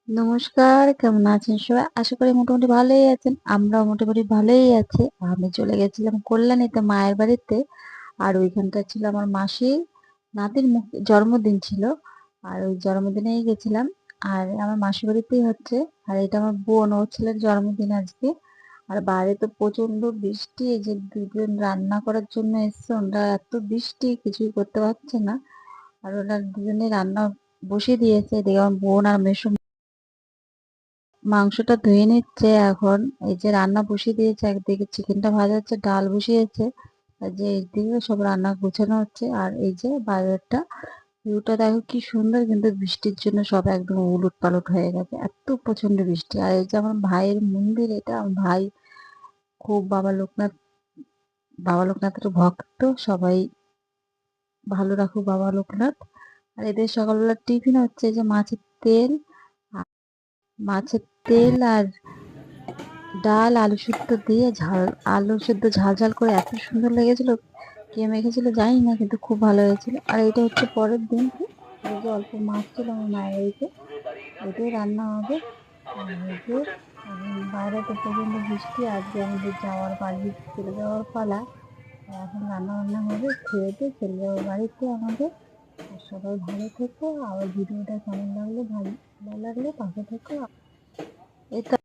নমস্কার, কেমন আছেন সবাই? আশা করি মোটামুটি ভালোই আছেন। আমরাও মোটামুটি ভালোই আছি। আমি চলে গেছিলাম কল্যাণীতে মায়ের বাড়িতে। আর ওইখানটায় ছিল আমার মাসির নাতির জন্মদিন ছিল। আর ওই জন্মদিনেই গেছিলাম। আর আমার মাসির বাড়িতেই হচ্ছে। আর এটা আমার বোন, ওর ছেলের জন্মদিন আজকে। আর বাইরে তো প্রচন্ড বৃষ্টি। এই যে দুজন রান্না করার জন্য এসছে, ওরা এত বৃষ্টি কিছুই করতে পারছে না। আর ওরা দুজনে রান্না বসিয়ে দিয়েছে। এদিকে আমার বোন আর মেসো মাংসটা ধুয়ে নিচ্ছে এখন। এই যে রান্না বসিয়ে দিয়েছে, একদিকে চিকেনটা ভাজা হচ্ছে, ডাল বসিয়েছে। আর যে এইদিকে সব রান্না গোছানো হচ্ছে। আর এই যে বাইরেটা ভিউটা দেখো কি সুন্দর, কিন্তু বৃষ্টির জন্য সব একদম উলট পালট হয়ে গেছে, এত প্রচন্ড বৃষ্টি। আর এই যে আমার ভাইয়ের মন্দির, এটা আমার ভাই খুব বাবা লোকনাথের ভক্ত। সবাই ভালো রাখুক বাবা লোকনাথ। আর এদের সকালবেলা টিফিন হচ্ছে এই যে মাছের তেল আর ডাল, আলু সিদ্ধ দিয়ে আলু সিদ্ধ ঝাল ঝাল করে এত সুন্দর লেগেছিল। কে মেখেছিল জানি না, কিন্তু খুব ভালো হয়েছিল। আর এটা হচ্ছে পরের দিন। এই যে অল্প মাছ ছিল আমার মায়ের বাড়িতে, ওইটাই রান্না হবে। আর এই যে এখন বাইরে তো প্রচন্ড বৃষ্টি, আজকে আমাদের বাড়ি চলে যাওয়ার পালা। আর এখন রান্না বান্না হবে, খেয়ে দিয়ে চলে যাবো বাড়িতে আমাদের। আর সবাই ভালো থেকো। আবার ভিডিওটা কেমন লাগলো, ভালো লাগলে পাশে থেকো। এই তো।